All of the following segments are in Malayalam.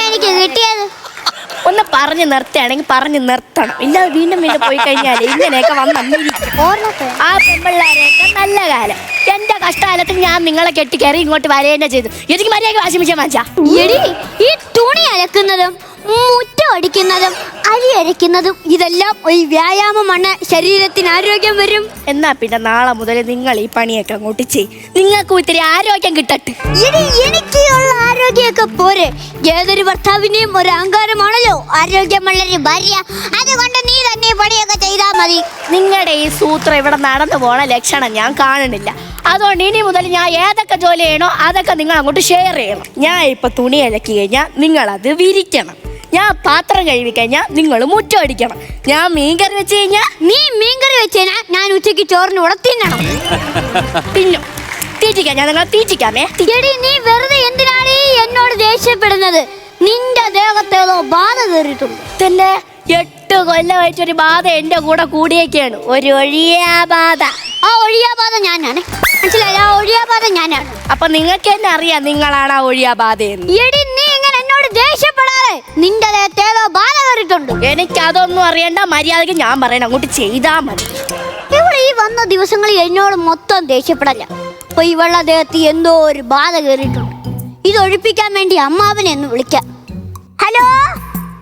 എനിക്ക് കിട്ടിയത് ഒന്ന് പറഞ്ഞു നിർത്തുകയാണെങ്കിൽ പറഞ്ഞു നിർത്തണം, ഇല്ലാതെ വീണ്ടും വീണ്ടും പോയി കഴിഞ്ഞാൽ ഇങ്ങനെയൊക്കെ വന്നിരിക്കും. ആ പെമ്പിള്ളേരെയൊക്കെ നല്ല കാലം, എന്റെ കഷ്ടകാലത്തിൽ ഞാൻ നിങ്ങളെ കെട്ടിക്കയറി ഇങ്ങോട്ട് വരേണ്ട ചെയ്തു. എനിക്ക് മര്യാദ വാശിമിച്ചാ വാങ്ങിച്ചാ ഈ തുണി അലക്കുന്നതും മുറ്റം അടിക്കുന്നതും അരി അരയ്ക്കുന്നതും ഇതെല്ലാം ഒരു വ്യായാമമാണ്, ശരീരത്തിന് ആരോഗ്യം വരും. എന്നാ പിന്നെ നാളെ മുതൽ നിങ്ങൾ ഈ പണിയൊക്കെ അങ്ങോട്ട് ചെയ്യും, നിങ്ങൾക്കും ഇത്തിരി ആരോഗ്യം കിട്ടട്ടെ. എനിക്കുള്ള ആരോഗ്യമൊക്കെ പോരെ, ഏതൊരു ഭർത്താവിന്റെയും ഒരു അഹങ്കാരമാണല്ലോ ആരോഗ്യമുള്ളൊരു ഭാര്യ. അതുകൊണ്ട് നീ തന്നെ പണിയൊക്കെ ചെയ്താൽ മതി. നിങ്ങളുടെ ഈ സൂത്രം ഇവിടെ നടന്നു പോണ ലക്ഷണം ഞാൻ കാണുന്നില്ല. അതുകൊണ്ട് ഇനി മുതൽ ഞാൻ ഏതൊക്കെ ജോലി ചെയ്യണോ അതൊക്കെ നിങ്ങൾ അങ്ങോട്ട് ഷെയർ ചെയ്യണം. ഞാൻ ഇപ്പൊ തുണി അലക്കി കഴിഞ്ഞാൽ നിങ്ങൾ അത് വിരിക്കണം, ഞാൻ പാത്രം കഴുകി കഴിഞ്ഞാൽ നിങ്ങൾ മുറ്റം അടിക്കണം, ഞാൻ മീൻകറി വെച്ച് കഴിഞ്ഞാൽ നീ മീൻകറി വെച്ച് കഴിഞ്ഞാൽ ഞാൻ ഉച്ചയ്ക്ക് ചോറിന് കൂടെ തിന്നണം. തിന്നും, തീറ്റിക്കാം, ഞാൻ നിങ്ങളെ തീറ്റിക്കാമേ. നീ വെറുതെ എന്തിനാണ് എന്നോട് ദേഷ്യപ്പെടുന്നത്? നിന്റെ ദേഹത്തേതോ ബാധ കയറിയിട്ടുണ്ട്. തന്നെ 8 കൊല്ലമായിട്ടൊരു ബാധ എന്റെ കൂടെ കൂടിയൊക്കെയാണ്, ഒരു ഒഴിയാബാധ. ആ ഒഴിയാബാധ ഞാനാണ്, മനസ്സിലായി? ആ ഒഴിയാബാധ ഞാനാണ്. അപ്പൊ നിങ്ങൾക്ക് തന്നെ അറിയാം നിങ്ങളാണ് ആ ഒഴിയാബാധയെന്ന്. നീ ഇങ്ങനെ എന്നോട് ദേഷ്യപ്പെടാതെ, നിന്റെ ദേഹത്തേതോ ബാധ കയറിയിട്ടുണ്ട്. എനിക്ക് അതൊന്നും അറിയണ്ട, മര്യാദക്ക് ഞാൻ പറയണം അങ്ങോട്ട് ചെയ്താ മതി. ഇവിടെ ഈ വന്ന ദിവസങ്ങളിൽ എന്നോട് മൊത്തം ദേഷ്യപ്പെടല്ല. അപ്പൊ ഇവളുടെ ദേഹത്ത് എന്തോ ഒരു ബാധ കയറിയിട്ടുണ്ട്. ഇത് ഒഴിപ്പിക്കാൻ വേണ്ടി അമ്മാവനെ ഒന്ന് വിളിക്കാം. ഹലോ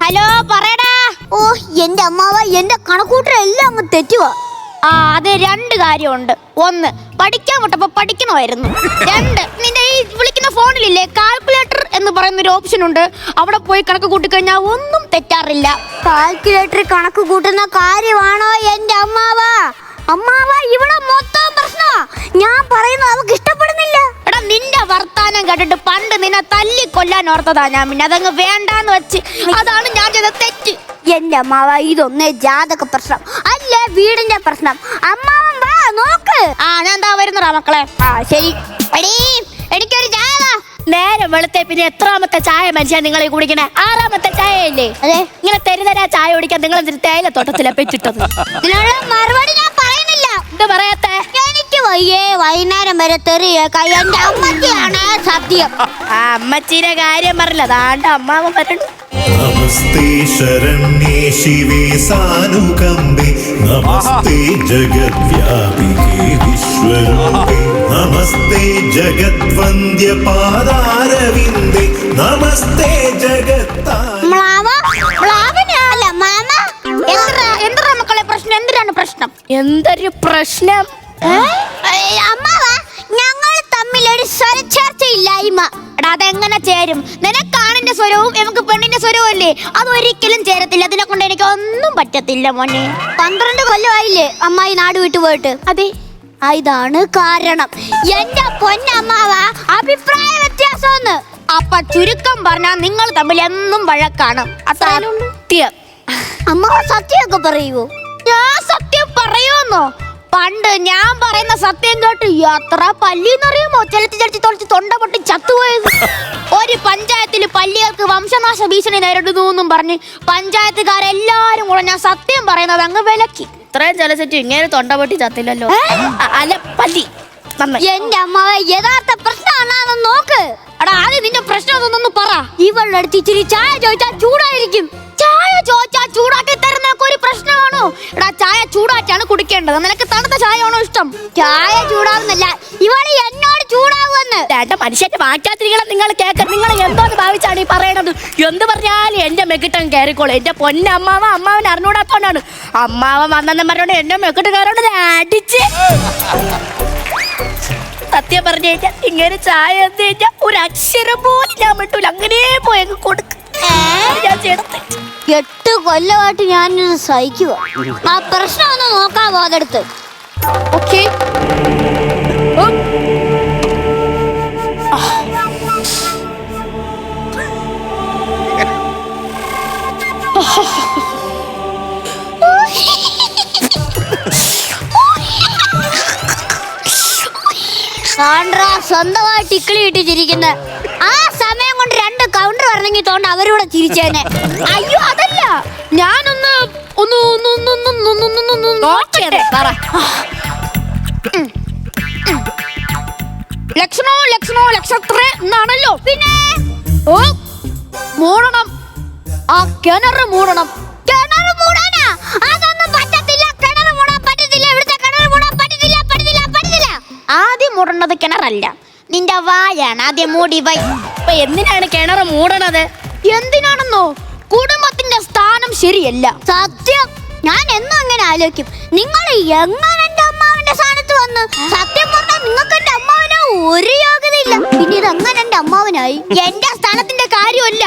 ഹലോ, പറയടാ. ഓ എന്റെ അമ്മാവ, എന്റെ കണക്കൂട്ടരെല്ലാം അങ്ങ് തെറ്റുവാ. അത് 2 കാര്യമുണ്ട്. 1, പഠിക്കാൻ വിട്ടപ്പോ പഠിക്കണമായിരുന്നു. 2, നിന്റെ ഈ വിളിക്കുന്ന ഫോണിലില്ലേ കാൽക്കുലേറ്റർ എന്ന് പറയുന്ന ഒരു ഓപ്ഷൻ ഉണ്ട്, അവിടെ പോയി കണക്ക് കൂട്ടിക്കഴിഞ്ഞാൽ ഒന്നും തെറ്റാറില്ല. കാൽക്കുലേറ്റർ കണക്ക് കൂട്ടുന്ന കാര്യമാണോ എന്റെ അമ്മാവ? അമ്മാവ ഇവിടെ മൊത്തം പ്രശ്നമാ. ഞാൻ പറയുന്നത് അവർക്ക് ഇഷ്ടപ്പെടുന്നില്ല. എടാ, നിന്റെ വർത്താനം കേട്ടിട്ട് പണ്ട് നിന്നെ തല്ലി കൊല്ലാൻ ഓർത്തതാ ഞാൻ, പിന്നെ അതങ്ങ് വേണ്ടാന്ന് വെച്ച്. അതാണ് ഞാൻ ചെയ്ത തെറ്റ്. എന്റെ അമ്മാവ, ഇതൊന്നേ ജാതക പ്രശ്നം അല്ല, വീടിന്റെ പ്രശ്നം. അമ്മാവൻ വാ നോക്ക്. ഞാൻ എന്താ വരുന്നടാ മക്കളെ. ശരി. എനിക്കൊരു ചായ. നേരം വെളുത്തെ പിന്നെ എത്രാമത്തെ ചായ മനുഷ്യൻ നിങ്ങൾ ഈ കുടിക്കണേ? 6ാമത്തെ ചായയല്ലേ? അതെ. ഇങ്ങനെ തരുതരാ ചായ കുടിക്കാൻ നിങ്ങൾ എന്തിന് തേയില തോട്ടത്തിലെ പെറ്റിട്ടത്? ഇതിനുള്ള മറുപടി ഞാൻ പറയുന്നില്ല. ഇത് പറയാത്തെ? എനിക്ക് വയ്യേ, വൈകുന്നേരം വരെ തെറിയേക്കാ. എന്റെ അമ്മച്ചിയാണ് സത്യം. അമ്മച്ചിയുടെ കാര്യം പറഞ്ഞില്ല, അതാണ്ട് അമ്മാവൻ പറഞ്ഞു. നമസ്തേ ശരണ്യേ ശിവേ സാനുകമ്പേ, നമസ്തേ ജഗദ്വ്യാപികേ വിശ്വരൂപേ, നമസ്തേ ജഗദ്വന്ദ്യ പാദാരവിന്ദേ, നമസ്തേ എന്തൊരു മക്കളെ പ്രശ്നം? എന്തിനാണ് പ്രശ്നം? എന്തൊരു പ്രശ്നം? അമ്മാവ, ഞങ്ങൾ തമ്മിൽ ഒരു സ്വരച്ചേർച്ചയില്ലായ്മ. അതെങ്ങനെ ചേരും? നിനക്കാണിന്റെ സ്വരവും നമുക്ക് പെണ്ണിന്റെ സ്വരവും അല്ലേ, അതൊരിക്കലും ചേരത്തില്ല. അതിനെ കൊണ്ട് എനിക്ക് ഒന്നും പറ്റത്തില്ല മോനെ. 12 കൊല്ലമായില്ലേ അമ്മായി നാട് വിട്ടു പോയിട്ട്? അതെ, ഇതാണ് കാരണം. എന്റെ പൊന്നമ്മാവ, അഭിപ്രായ വ്യത്യാസമെന്ന്. അപ്പൊ ചുരുക്കം പറഞ്ഞാൽ നിങ്ങൾ തമ്മിൽ എന്നും വഴക്കാണ്. സത്യം. അമ്മാവ സത്യമൊക്കെ പറയുവോ? ഞാൻ സത്യം പറയുമെന്നോ? പണ്ട് ഞാൻ പറയുന്ന സത്യം കേട്ട് എത്ര പല്ലിന്നറിയുമോ ചലിച്ച് തൊണ്ട പൊട്ടി ചത്തുപോയത്. ഒരു പഞ്ചായത്തിൽ പല്ലികൾക്ക് വംശനാശ ഭീഷണി നേരിടുന്നു എന്നും പറഞ്ഞ് പഞ്ചായത്തുകാരെല്ലാരും കൂടെ ഞാൻ സത്യം പറയുന്നത് അങ്ങ് വിലക്കി. ഇത്രയും ചലച്ചിട്ട് ഇങ്ങനെ തൊണ്ട പൊട്ടി ചത്തില്ലല്ലോ. അല്ല, പല്ലി. എന്റെ അമ്മാവ, യഥാർത്ഥ പ്രശ്നം നോക്ക്. ആദ്യം നിന്റെ പ്രശ്നം ഒന്നൊന്ന് പറ. ഇവളുടെ അടുത്ത് ഇച്ചിരി ചായ ചോദിച്ചാൽ ചൂടായിരിക്കും. ചായ ചോദിച്ചാൽ ചൂടാക്കി തരുന്നൊക്കെ ഒരു പ്രശ്നമാണോ? ചായ ചൂടാറ്റാണ് കുടിക്കേണ്ടത്. നിനക്ക് തണുത്ത ചായ ആണോ ഇഷ്ടം? ചായ ചൂടാവുന്നല്ല, ഇവള് എന്നോട് ചൂടാവുമെന്ന്. എന്റെ മനുഷ്യന്റെ വാക്കാത്തിരിക്കണം. നിങ്ങൾ കേൾക്ക, നിങ്ങൾ എന്തോന്ന് ഭാവിച്ചാണ് ഈ പറയണത്? എന്ത് പറഞ്ഞാലും എന്റെ മെക്കിട്ടൻ കയറിക്കോളൂ. എന്റെ പൊന്നമ്മാവ, അമ്മാവൻ അറിഞ്ഞൂടാത്തോണ്ടാണ്. അമ്മാവൻ വന്നെന്നും പറഞ്ഞോണ്ട് എന്റെ മെക്കിട്ട് കയറോണ്ട് അടിച്ച്. സത്യം പറഞ്ഞു കഴിഞ്ഞാൽ ഇങ്ങനെ ചായ എന്ന് കഴിഞ്ഞാൽ ഒരു അക്ഷരം പോലും ഞാൻ വിട്ടൂല, അങ്ങനെ പോയി കൊടുക്കും. ഞാൻ ചെയ്യണത് 8 കൊല്ലമായിട്ട് ഞാനിത് സഹിക്കുക. ആ പ്രശ്നം ഒന്ന് നോക്കാവോ അതെടുത്ത്? ഓക്കെ. സ്വന്തമായിട്ട് ഇക്കിളി ഇട്ടിരിക്കുന്ന ആ സമയം കൊണ്ട് 2 കൗണ്ടർ പറഞ്ഞെങ്കിൽ തോണ്ട അവരൂടെ ചിരിച്ചേനെ. അയ്യോ, അതല്ല, ഞാനൊന്ന് ലക്ഷണോ ലക്ഷണോ ലക്ഷത്രേ എന്നാണല്ലോ. പിന്നെ കിണറ് മൂടണം. കിണറ് മൂടാനാ? അതൊന്നും പറ്റത്തില്ല. കിണറ് മൂടാൻ പറ്റത്തില്ല. ഇവിടുത്തെ കിണറ് മൂടാൻ പറ്റത്തില്ല. ആദ്യം മൂടേണ്ടത് കിണറല്ല, നിന്റെ വായാണ്. ആദ്യം മൂടി വൈ. അപ്പൊ എന്തിനാണ് കിണറ് മൂടണത്? എന്തിനാണെന്നോ? കുടുംബത്തിന്റെ സ്ഥാനം ശരിയല്ല. സത്യം, ഞാൻ എന്നും അങ്ങനെ ആലോചിക്കും. നിങ്ങൾ എങ്ങനെ എന്റെ അമ്മാവന്റെ സ്ഥാനത്ത് വന്ന്? സത്യം പറഞ്ഞാൽ നിങ്ങൾക്ക് എന്റെ അമ്മാവന് ഒരു യോഗ്യതയില്ല. പിന്നെ ഇത് എങ്ങനെ എന്റെ അമ്മാവനായി? എന്റെ സ്ഥാനത്തിന്റെ കാര്യമല്ല,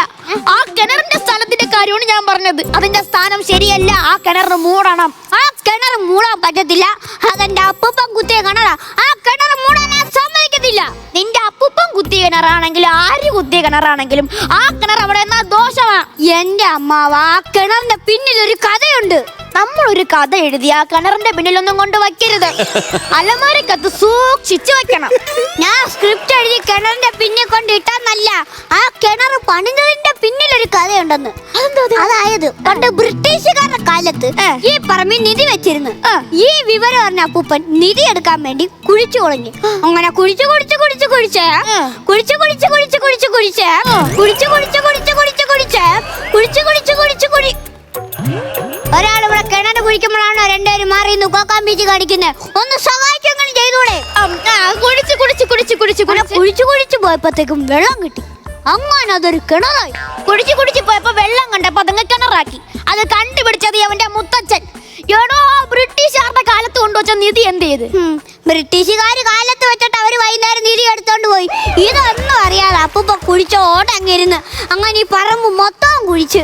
ആ കിണറിന്റെ സ്ഥാനത്തിന്റെ കാര്യമാണ് ഞാൻ പറഞ്ഞത്. അതിന്റെ സ്ഥാനം ശരിയല്ല. ആ കിണറ് മൂടണം. ആ കിണർ മൂടാൻ പറ്റത്തില്ല. അതെന്റെ അപ്പൂപ്പൻ കുത്തിയ കിണറാ. ആ കിണർ മൂടാൻ ഞാൻ സമ്മതിക്കത്തില്ല. നിന്റെ അപ്പൂപ്പൻ കുത്തിയ കിണറാണെങ്കിലും ആര് കുത്തിയ കിണറാണെങ്കിലും ആ കിണർ അവിടെ എന്നാ ദോഷമാ. എന്റെ അമ്മാവ, ആ കിണറിന്റെ പിന്നിൽ ഒരു കഥയുണ്ട്. നമ്മളൊരു കഥ എഴുതി ആ കിണറിന്റെ പിന്നിലൊന്നും കൊണ്ട് വയ്ക്കരുത്. അലമാരക്കത്ത് സൂക്ഷിച്ചു വെക്കണം. ഞാൻ സ്ക്രിപ്റ്റ് എഴുതി കിണറിന്റെ പിന്നിൽ കൊണ്ടിട്ടല്ല. ആ കിണർ പണിതതിന്റെ പിന്നിലൊരു കഥയുണ്ടെന്ന്. അതായത് പണ്ട് ബ്രിട്ടീഷുകാരുടെ കാലത്ത് ഈ പറമ്പിൽ നിധി വെച്ചിരുന്നു. ഈ വിവരം പറഞ്ഞ അപ്പൂപ്പൻ നിധി എടുക്കാൻ വേണ്ടി കുഴിച്ചു കുളഞ്ഞു. അങ്ങനെ കുഴിച്ചു ഒരാൾ ഇവിടെ കിണറ് കുഴിക്കുമ്പോഴാണോ രണ്ടുപേരും മാറി നോക്കാൻ ബീച്ച് കാണിക്കുന്നത്? ഒന്ന് സഹായിക്കാൻ ചെയ്തൂടെ? കുഴിച്ചു പോയപ്പോഴത്തേക്കും വെള്ളം കിട്ടി. അങ്ങനെ അതൊരു കിണറായി. കുടിച്ചു പോയപ്പോ വെള്ളം കണ്ടപ്പോ അതങ്ങ് കിണറാക്കി. അത് കണ്ടുപിടിച്ചത് അവന്റെ മുത്തച്ഛൻ. എടോ, ബ്രിട്ടീഷുകാരുടെ കാലത്ത് കൊണ്ടുവച്ച നിധി എന്ത് ചെയ്ത്? ബ്രിട്ടീഷുകാർ കാലത്ത് വെച്ചിട്ട് അവര് വൈകുന്നേരം നിധി എടുത്തോണ്ട് പോയി. ഇതൊന്നും അറിയാതെ അപ്പൂപ്പ കുഴിച്ചോട്ടങ്ങിരുന്ന് അങ്ങനെ ഈ പറമ്പ് മൊത്തം കുഴിച്ച്.